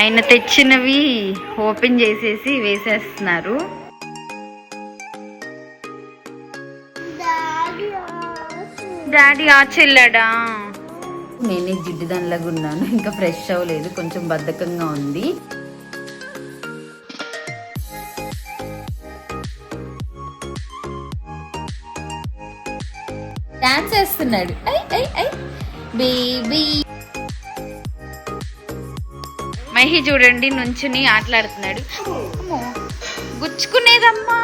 ఆయన తెచ్చినవి ఓపెన్ చేసేసి వేసేస్తున్నారు. డాడీ ఆచెల్లాడా? నేనే జిడ్డు దానిలాగా ఉన్నాను, ఇంకా ఫ్రెష్ అవ్వలేదు, కొంచెం బద్ధకంగా ఉంది. డాన్స్ చేస్తున్నాడు. బేబీ మహి చూడండి నుంచుని ఆటలాడుతున్నాడు. గుచ్చుకునేదమ్మా.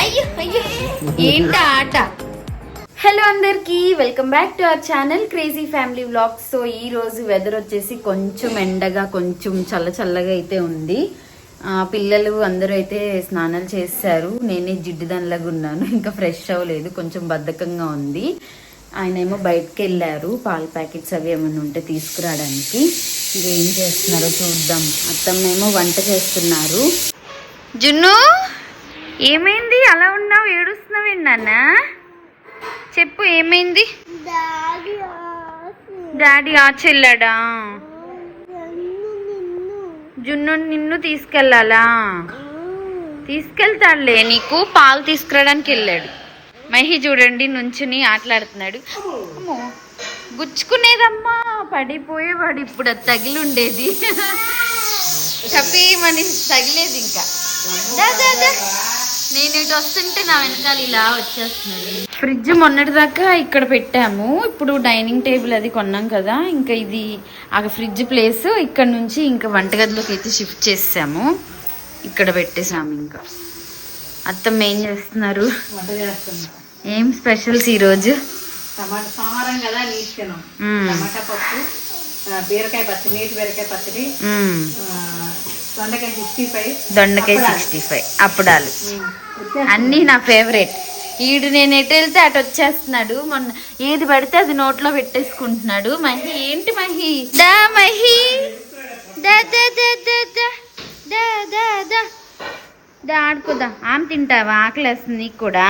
అయ్యో అయ్యో ఏంట ఆట. హలో అందరికి, welcome back to our channel crazy family vlogs. So ఈ రోజు వెదర్ వచ్చేసి కొంచెం ఎండగా, కొంచెం చల్లగా అయితే ఉంది. పిల్లలు అందరూ అయితే స్నానాలు చేశారు. నేనే జిడ్డు దానిలాగా ఉన్నాను, ఇంకా ఫ్రెష్ అవ్వలేదు, కొంచెం బద్ధకంగా ఉంది. ఆయన ఏమో బయటకు వెళ్ళారు పాల ప్యాకెట్స్ అవి ఏమైనా ఉంటే తీసుకురావడానికి. ఇంకేం చేస్తున్నారో చూద్దాం. అత్తమ్మేమో వంట చేస్తున్నారు. జున్ను ఏమైంది అలా ఉన్నావు, ఏడుస్తున్నావు నాన్న? చెప్పు ఏమైంది? డాడీ ఆచెల్లాడా? జున్ను నిన్ను తీసుకెళ్ళాలా? తీసుకెళ్తాడులే, నీకు పాలు తీసుకురావడానికి వెళ్ళాడు. మహి చూడండి నుంచుని ఆటలాడుతున్నాడు. అమ్మో గుచ్చుకునేదమ్మా, పడిపోయేవాడు. ఇప్పుడు అది తగిలి ఉండేది, చప్పేమని తగిలేది. ఇంకా నేను ఇటు వస్తుంటే నా వెనకాల ఇలా వచ్చేస్తున్నాడు. ఫ్రిడ్జ్ మొన్నటిదాకా ఇక్కడ పెట్టాము, ఇప్పుడు డైనింగ్ టేబుల్ అది కొన్నాం కదా, ఇంకా ఇది ఆ ఫ్రిడ్జ్ ప్లేస్ ఇక్కడ నుంచి ఇంకా వంటగదిలోకి అయితే షిఫ్ట్ చేసాము. ఇక్కడ పెట్టేసాము. ఇంకా అత్తమ్మ ఏం చేస్తున్నారు? వంట చేస్తున్నారు. ఏం స్పెషల్స్ ఈరోజు? సోమవారం కదా, నీటి తినం. టమాటా పప్పు, బీరకాయ పచ్చడి, నీటి బీరకాయ పచ్చడి, దొండకాయ 65 అప్పడాలు అన్నీ నా ఫేవరెట్. ఈడు నేను ఎటు వెళ్తే అటు వచ్చేస్తున్నాడు. మొన్న ఏది పడితే అది నోట్లో పెట్టేసుకుంటున్నాడు. మహి ఏంటి మహి? దా మహి దా దా దా దా దా దా దా దా ఆడుకోదా. ఆమె తింటావా? ఆకలేస్తుంది నీకు కూడా?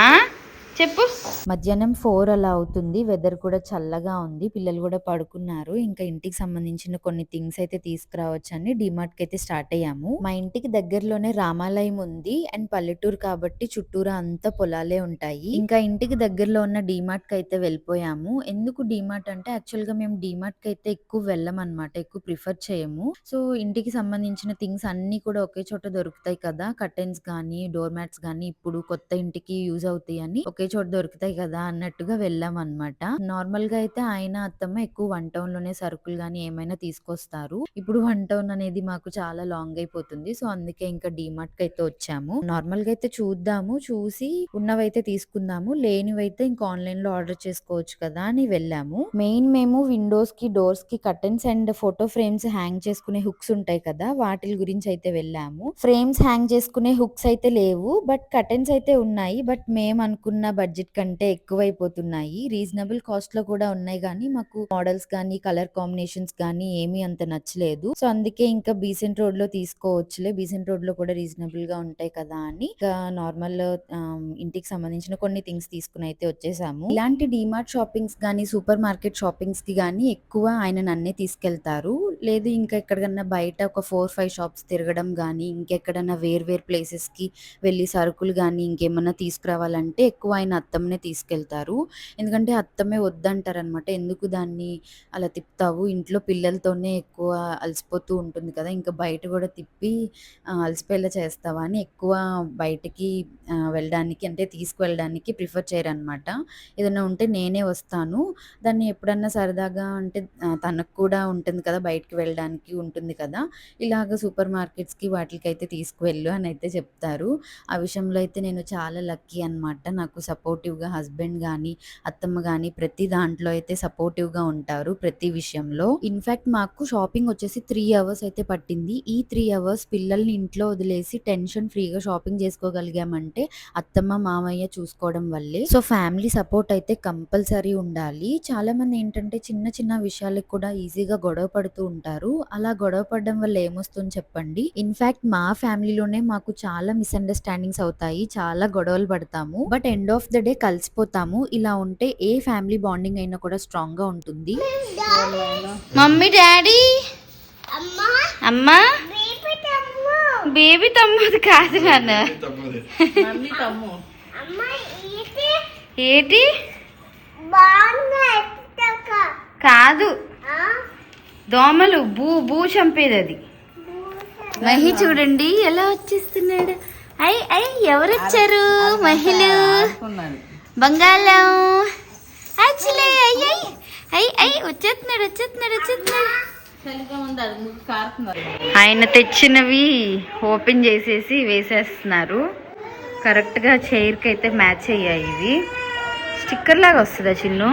చెప్పు. మధ్యాహ్నం 4 అలా అవుతుంది. వెదర్ కూడా చల్లగా ఉంది, పిల్లలు కూడా పడుకున్నారు. ఇంకా ఇంటికి సంబంధించిన కొన్ని థింగ్స్ అయితే తీసుకురావచ్చని డిమార్ట్ కి అయితే స్టార్ట్ అయ్యాము. మా ఇంటికి దగ్గరలోనే రామాలయం ఉంది అండ్ పల్లెటూరు కాబట్టి చుట్టూరా అంతా పొలాలే ఉంటాయి. ఇంకా ఇంటికి దగ్గరలో ఉన్న డిమార్ట్ కి అయితే వెళ్ళిపోయాము. ఎందుకు డిమార్ట్ అంటే యాక్చువల్ గా మేము డిమార్ట్ కి అయితే ఎక్కువ వెళ్ళమన్నమాట, ఎక్కువ ప్రిఫర్ చేయము. సో ఇంటికి సంబంధించిన థింగ్స్ అన్ని కూడా ఒకే చోట దొరుకుతాయి కదా, కర్టెన్స్ గానీ, డోర్ మ్యాట్స్ గానీ ఇప్పుడు కొత్త ఇంటికి యూజ్ అవుతాయి అని ఒకే చోట దొరుకుతాయి కదా అన్నట్టుగా వెళ్ళాం అనమాట. నార్మల్ గా అయితే ఆయన అత్తమ్మ ఎక్కువ వన్ టౌన్ లోనే సరుకులు గానీ ఏమైనా తీసుకొస్తారు. ఇప్పుడు వన్ టౌన్ అనేది మాకు చాలా లాంగ్ అయిపోతుంది. సో అందుకే ఇంకా డిమార్ట్ కి అయితే వచ్చాము. నార్మల్ గా అయితే చూద్దాము, చూసి ఉన్నవైతే తీసుకుందాము, లేనివైతే ఇంకా ఆన్లైన్ లో ఆర్డర్ చేసుకోవచ్చు కదా అని వెళ్ళాము. మెయిన్ మేము విండోస్ కి, డోర్స్ కి curtains and photo frames hang చేసుకునే హుక్స్ ఉంటాయి కదా, వాటి గురించి అయితే వెళ్ళాము. ఫ్రేమ్స్ హ్యాంగ్ చేసుకునే హుక్స్ అయితే లేవు, బట్ కర్టెన్స్ అయితే ఉన్నాయి. బట్ మేము అనుకున్న బడ్జెట్ కంటే ఎక్కువైపోతున్నాయి. రీజనబుల్ కాస్ట్ లో కూడా ఉన్నాయి కానీ మాకు మోడల్స్ కానీ కలర్ కాంబినేషన్స్ కానీ ఏమీ అంత నచ్చలేదు. సో అందుకే ఇంకా బీసెంట్ రోడ్ లో తీసుకోవచ్చులే, బీసెంట్ రోడ్ లో కూడా రీజనబుల్ గా ఉంటాయి కదా అని ఇంకా నార్మల్ ఇంటికి సంబంధించిన కొన్ని థింగ్స్ తీసుకుని అయితే వచ్చేసాము. ఇలాంటి డిమార్ట్ షాపింగ్స్ గానీ, సూపర్ మార్కెట్ షాపింగ్స్ కి గానీ ఎక్కువ ఆయన నన్నే తీసుకెళ్తారు. లేదు ఇంకా ఎక్కడికన్నా బయట ఒక 4-5 షాప్స్ తిరగడం గానీ, ఇంకెక్కడన్నా వేర్ ప్లేసెస్ కి వెళ్ళి సరుకులు గానీ ఇంకేమన్నా తీసుకురావాలంటే ఎక్కువ ఆయన అత్తమ్మనే తీసుకెళ్తారు. ఎందుకంటే అత్తమ్మే వద్దంటారనమాట. ఎందుకు దాన్ని అలా తిప్పుతావు, ఇంట్లో పిల్లలతోనే ఎక్కువ అలసిపోతూ ఉంటుంది కదా, ఇంకా బయట కూడా తిప్పి అలసిపోయేలా చేస్తావా అని ఎక్కువ బయటకి వెళ్ళడానికి అంటే తీసుకువెళ్ళడానికి ప్రిఫర్ చేయరనమాట. ఏదైనా ఉంటే నేనే వస్తాను, దాన్ని ఎప్పుడన్నా సరదాగా అంటే తనకు కూడా ఉంటుంది కదా, బయటకి వెళ్ళడానికి ఉంటుంది కదా, ఇలాగ సూపర్ మార్కెట్స్కి వాటికి అయితే తీసుకువెళ్ళు అని అయితే చెప్తారు. ఆ విషయంలో అయితే నేను చాలా లక్కీ అనమాట. నాకు సపోర్టివ్గా హస్బెండ్ కానీ, అత్తమ్మ కానీ ప్రతి దాంట్లో అయితే సపోర్టివ్గా ఉంటారు ప్రతి విషయంలో. ఇన్ఫ్యాక్ట్ మాకు షాపింగ్ వచ్చేసి 3 అవర్స్ అయితే పట్టింది. ఈ 3 అవర్స్ పిల్లల్ని ఇంట్లో వదిలేసి టెన్షన్ ఫ్రీగా షాపింగ్ చేసుకోగలిగామంటే అత్తమ్మ మామయ్య చూసుకోవడం వల్లే. సో ఫ్యామిలీ సపోర్ట్ అయితే కంపల్సరీ ఉండాలి. చాలా మంది ఏంటంటే చిన్న చిన్న విషయాలకు కూడా ఈజీగా గొడవ పడుతూ ఉంటారు. అలా గొడవ పడడం వల్ల ఏమొస్తుంది చెప్పండి? ఇన్ఫ్యాక్ట్ మా ఫ్యామిలీలోనే మాకు చాలా మిస్అండర్స్టాండింగ్స్ అవుతాయి, చాలా గొడవలు పడతాము. But end of the day కలిసిపోతాము. ఇలా ఉంటే ఏ ఫ్యామిలీ బాండింగ్ అయినా కూడా స్ట్రాంగ్ గా ఉంటుంది. మమ్మీ డాడీ అమ్మా బేబీ తమ్ముడు కాదు నాన్న. మమ్మీ తమ్ము ఏంటి కాదు, దోమలు బూ బూ చంపేది అది. మహి చూడండి ఎలా వచ్చేస్తున్నాడు. ఐ ఐ ఎవరు వచ్చారు? మహిళ బంగాళం యాక్చువల్లీ ఐ ఐ ఐ వచ్చేస్తున్నాడు వచ్చేస్తున్నాడు వచ్చేస్తున్నాడు. చలిగా ఉంది, అది ముక్కు కారుతున్నారు. ఆయన తెచ్చినవి ఓపెన్ చేసేసి వేసేస్తున్నారు. కరెక్ట్గా చైర్కి అయితే మ్యాచ్ అయ్యాయి. ఇవి స్టిక్కర్ లాగా వస్తుందా చిన్ను?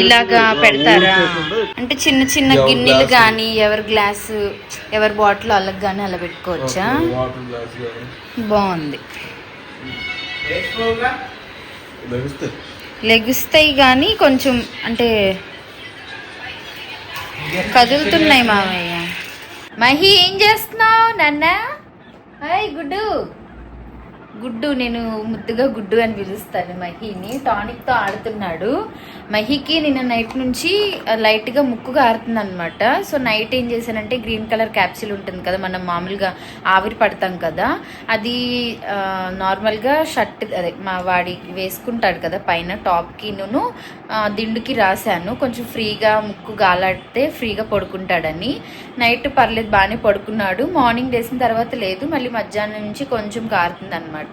ఇలాగా పెడతారా అంటే చిన్న చిన్న గిన్నెలు కానీ ఎవరి గ్లాసు ఎవరి బాటిల్ అలాగ కానీ అలా పెట్టుకోవచ్చా? బాగుంది. లెగుస్తాయి కానీ కొంచెం అంటే కదులుతున్నాయి మామయ్య. మహి ఏం చేస్తున్నావు నాన్న? హాయ్ గుడ్డు. గుడ్డు, నేను ముద్దుగా గుడ్డు అని పిలుస్తాను మహిని. టానిక్తో ఆడుతున్నాడు. మహికి నిన్న నైట్ నుంచి లైట్గా ముక్కు కారుతుంది అనమాట. సో నైట్ ఏం చేశానంటే గ్రీన్ కలర్ క్యాప్సిల్ ఉంటుంది కదా, మనం మామూలుగా ఆవిరి పడతాం కదా, అది నార్మల్గా షర్ట్ అదే మా వాడి వేసుకుంటాడు కదా పైన టాప్కి దిండుకి రాశాను. కొంచెం ఫ్రీగా ముక్కు గాలాడితే ఫ్రీగా పడుకుంటాడని. నైట్ పర్లేదు బాగానే పడుకున్నాడు. మార్నింగ్ వేసిన తర్వాత లేదు, మళ్ళీ మధ్యాహ్నం నుంచి కొంచెం కారుతుంది అనమాట.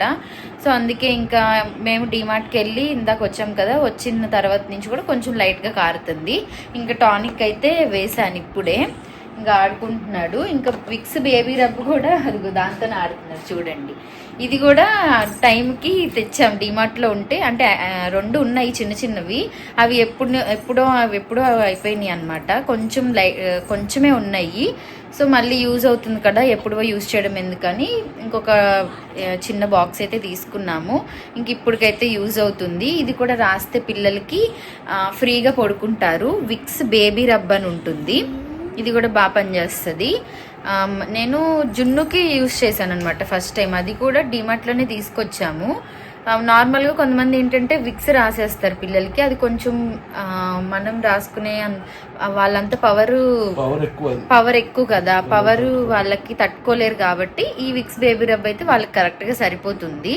సో అందుకే ఇంకా మేము డీమార్ట్కి వెళ్ళి ఇందాక వచ్చాం కదా, వచ్చిన తర్వాత నుంచి కూడా కొంచెం లైట్గా కారుతుంది. ఇంకా టానిక్ అయితే వేసాను ఇప్పుడే. ఇంకా ఆడుకుంటున్నాడు. ఇంకా విక్స్ బేబీ రబ్ కూడా అది దాంతోనే ఆడుతున్నారు చూడండి. ఇది కూడా టైంకి తెచ్చాం డీమార్ట్లో ఉంటే, అంటే 2 ఉన్నాయి చిన్న చిన్నవి. అవి ఎప్పుడో అయిపోయినాయి అనమాట. కొంచెమే ఉన్నాయి. సో మళ్ళీ యూజ్ అవుతుంది కదా, ఎప్పుడో యూజ్ చేయడం ఎందుకని ఇంకొక చిన్న బాక్స్ అయితే తీసుకున్నాము. ఇంక ఇప్పటికైతే యూజ్ అవుతుంది. ఇది కూడా రాస్తే పిల్లలకి ఫ్రీగా పడుకుంటారు. విక్స్ బేబీ రబ్ అని ఉంటుంది. ఇది కూడా బాగా పనిచేస్తుంది. నేను జున్నుకి యూజ్ చేశాను అనమాట ఫస్ట్ టైం. అది కూడా డీమార్ట్లోనే తీసుకొచ్చాము. నార్మల్గా కొంతమంది ఏంటంటే విక్స్ రాసేస్తారు పిల్లలకి, అది కొంచెం మనం రాసుకునే వాళ్ళంతా పవర్ ఎక్కువ కదా, పవర్ వాళ్ళకి తట్టుకోలేరు. కాబట్టి ఈ విక్స్ బేబీ రబ్ అయితే వాళ్ళకి కరెక్ట్గా సరిపోతుంది.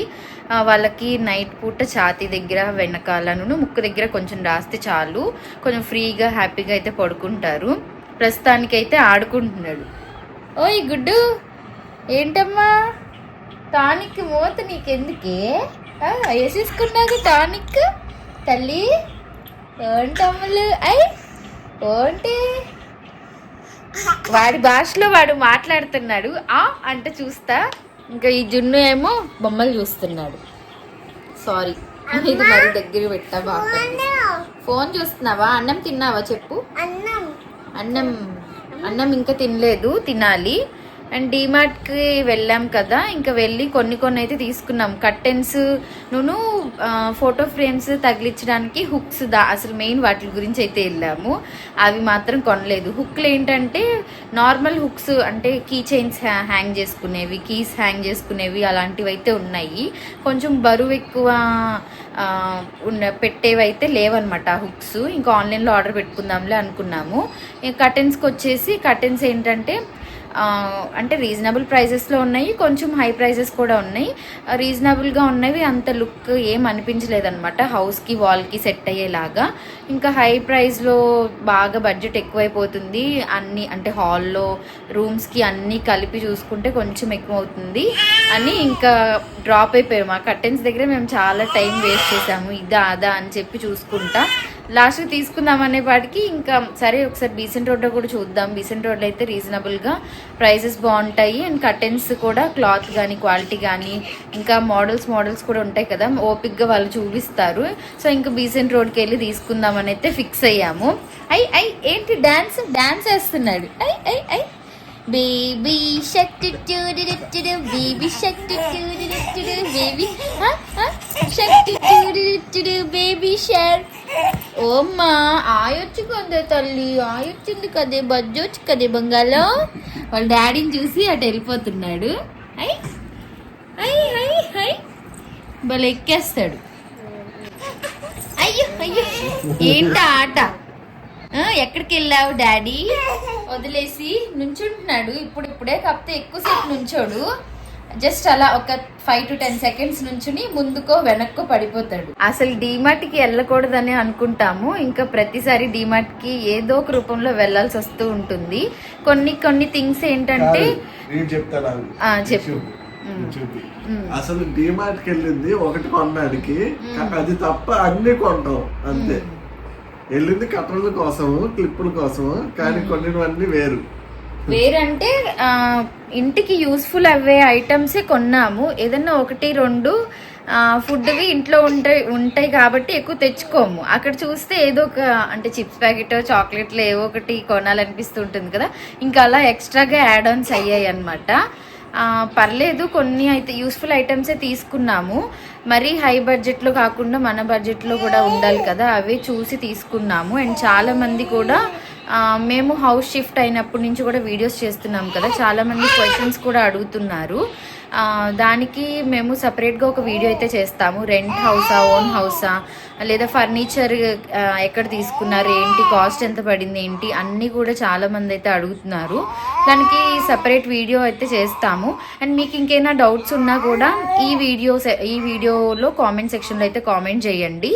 వాళ్ళకి నైట్ పూట ఛాతీ దగ్గర వెనకాలను ముక్కు దగ్గర కొంచెం రాస్తే చాలు, కొంచెం ఫ్రీగా హ్యాపీగా అయితే పడుకుంటారు. ప్రస్తుతానికైతే ఆడుకుంటున్నాడు. ఓయ్ గుడ్డు, ఏంటమ్మా టానిక్ మూత నీకెందుకే వేసేసుకున్నాక టానిక్ తల్లి? ఏంటమ్ములు ఏంటి వాడి భాషలో వాడు మాట్లాడుతున్నాడు. అంటే చూస్తా. ఇంకా ఈ జున్ను ఏమో బొమ్మలు చూస్తున్నాడు. సారీ, ఇది మరి దగ్గర పెట్టా. బాగా ఫోన్ చూస్తున్నావా? అన్నం తిన్నావా చెప్పు. అన్నం ఇంకా తినలేదు, తినాలి. అండ్ డీమార్ట్కి వెళ్ళాం కదా, ఇంకా వెళ్ళి కొన్ని అయితే తీసుకున్నాం. కర్టెన్స్ ఫోటో ఫ్రేమ్స్ తగిలించడానికి హుక్స్ అసలు మెయిన్ వాటి గురించి అయితే వెళ్ళాము. అవి మాత్రం కొనలేదు. హుక్లు ఏంటంటే నార్మల్ హుక్స్, అంటే కీ చైన్స్ హ్యాంగ్ చేసుకునేవి, కీస్ హ్యాంగ్ చేసుకునేవి అలాంటివి అయితే ఉన్నాయి. కొంచెం బరువు ఎక్కువ పెట్టేవి అయితే లేవన్నమాట ఆ హుక్స్. ఇంకా ఆన్లైన్లో ఆర్డర్ పెట్టుకుందాంలే అనుకున్నాము. కర్టెన్స్కి వచ్చేసి కర్టెన్స్ ఏంటంటే అంటే రీజనబుల్ ప్రైజెస్లో ఉన్నాయి, కొంచెం హై ప్రైజెస్ కూడా ఉన్నాయి. రీజనబుల్గా ఉన్నవి అంత లుక్ ఏం అనిపించలేదన్నమాట, హౌస్కి వాల్కి సెట్ అయ్యేలాగా. ఇంకా హై ప్రైస్లో బాగా బడ్జెట్ ఎక్కువైపోతుంది. అన్నీ అంటే హాల్లో రూమ్స్కి అన్నీ కలిపి చూసుకుంటే కొంచెం ఎక్కువ అవుతుంది అని ఇంకా డ్రాప్ అయిపోయాము. మా కర్టెన్స్ దగ్గర మేము చాలా టైం వేస్ట్ చేసాము, ఇదా అదా అని చెప్పి చూసుకుంటా. లాస్ట్కి తీసుకుందాం అనే వాటికి ఇంకా సరే ఒకసారి బీసెంట్ రోడ్లో కూడా చూద్దాం. బీసెంట్ రోడ్లో అయితే రీజనబుల్గా ప్రైజెస్ బాగుంటాయి. అండ్ కర్టెన్స్ కూడా క్లాత్ కానీ క్వాలిటీ కానీ ఇంకా మోడల్స్ కూడా ఉంటాయి కదా, ఓపిక్గా వాళ్ళు చూపిస్తారు. సో ఇంకా బీసెంట్ రోడ్కి వెళ్ళి తీసుకుందామని అయితే ఫిక్స్ అయ్యాము. ఏంటి డాన్స్ వేస్తున్నాడు. Baby షక్ baby షక్ baby షక్ baby షర్. ఓమ్మా ఆయొచ్చు కదే తల్లి, ఆయొచ్చింది కదే, బజ్జొచ్చు కదే బంగాళం. వాళ్ళ డాడీని చూసి అటు వెళ్ళిపోతున్నాడు. భలే ఎక్కేస్తాడు. అయ్యో అయ్యో ఏంట ఆట ఎక్కడికి వెళ్ళావు డాడీ వదిలేసి నుంచుంటున్నాడు ఇప్పుడే కాకపోతే ఎక్కువసేపు నుంచోడు జస్ట్ అలా ఒక 5 to 10 seconds నుంచుని ముందుకో వెనక్కో పడిపోతాడు. అసలు డీమార్ట్ కి వెళ్ళకూడదని అనుకుంటాము, ఇంకా ప్రతిసారి డీమార్ట్ కి ఏదో ఒక రూపంలో వెళ్ళాల్సి వస్తూ ఉంటుంది. కొన్ని థింగ్స్ ఏంటంటే చెప్పు. అసలు డీమార్ట్ కి వెళ్ళింది ఒకటి కొనడానికి, అది తప్ప అన్ని కొంటాం అంతే. వెళ్ళింది కట్టర్ల కోసము, క్లిప్పుల కోసము, కానీ కొన్నివన్నీ వేరంటే ఇంటికి యూస్ఫుల్ అవే ఐటమ్సే కొన్నాము. ఏదన్నా 1-2 ఫుడ్వి ఇంట్లో ఉంటాయి కాబట్టి ఎక్కువ తెచ్చుకోము. అక్కడ చూస్తే ఏదో ఒక అంటే చిప్స్ ప్యాకెట్, చాక్లెట్లు ఏవో ఒకటి కొనాలనిపిస్తుంటుంది కదా, ఇంకా అలా ఎక్స్ట్రాగా యాడ్ ఆన్స్ అయ్యాయి అనమాట. పర్లేదు, కొన్ని అయితే యూస్ఫుల్ ఐటమ్సే తీసుకున్నాము. మరీ హై బడ్జెట్లో కాకుండా మన బడ్జెట్లో కూడా ఉండాలి కదా, అవే చూసి తీసుకున్నాము. అండ్ చాలా మంది కూడా మేము హౌస్ షిఫ్ట్ అయినప్పటి నుంచి కూడా వీడియోస్ చేస్తున్నాం కదా, చాలామంది క్వశ్చన్స్ కూడా అడుగుతున్నారు. దానికి మేము సపరేట్గా ఒక వీడియో అయితే చేస్తాము. రెంట్ హౌసా, ఓన్ హౌసా, లేదా ఫర్నిచర్ ఎక్కడ తీసుకున్నారు, ఏంటి కాస్ట్ ఎంత పడింది, ఏంటి అన్నీ కూడా చాలామంది అయితే అడుగుతున్నారు. దానికి సపరేట్ వీడియో అయితే చేస్తాము. అండ్ మీకు ఇంకేమైనా డౌట్స్ ఉన్నా కూడా ఈ వీడియోలో కామెంట్ సెక్షన్లో అయితే కామెంట్ చేయండి.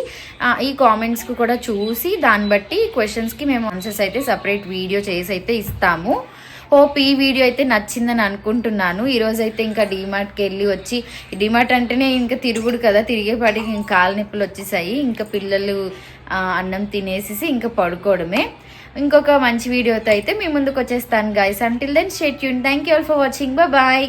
ఈ కామెంట్స్కి కూడా చూసి దాన్ని బట్టి క్వశ్చన్స్కి మేము ఆన్సర్స్ అయితే సపరేట్ వీడియో చేసి అయితే ఇస్తాము. హోప్ ఈ వీడియో అయితే నచ్చిందని అనుకుంటున్నాను. ఈరోజు అయితే ఇంకా డీమార్ట్కి వెళ్ళి వచ్చి, డీమార్ట్ అంటేనే ఇంకా తిరుగుడు కదా, తిరిగేపాటికి ఇంకా కాళ్ళ నొప్పులు వచ్చేసాయి. ఇంకా పిల్లలు అన్నం తినేసేసి ఇంకా పడుకోవడమే. ఇంకొక మంచి వీడియోతో అయితే మీ ముందుకు వచ్చేస్తాను guys. Until then stay tuned. Thank you all for watching. Bye.